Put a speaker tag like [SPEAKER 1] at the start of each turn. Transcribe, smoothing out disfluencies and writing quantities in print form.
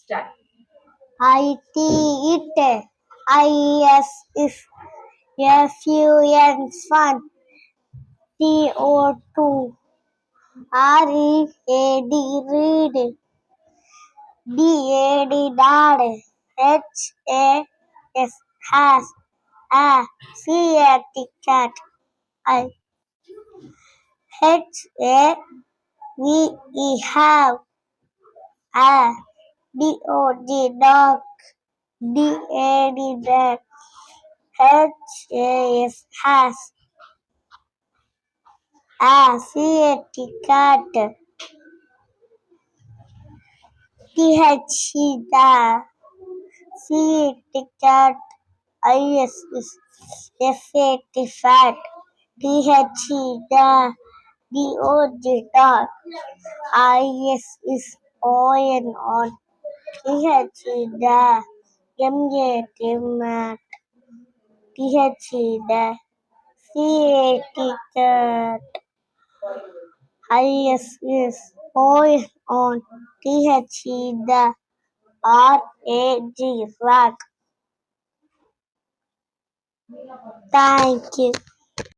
[SPEAKER 1] Start.
[SPEAKER 2] IT it. IS is FUN fun. TO2 READ read. DAD dad. HAS has. CAT cat. HAVE have. DOG dog. DAD dad. has. CAT cat. TH the. CAT cat. IS is FAT fat. TH the. DOG dog. IS is on. TH the. MAT mat. TH the. CAT cat. IS is on. TH the. RAG rag. Thank you.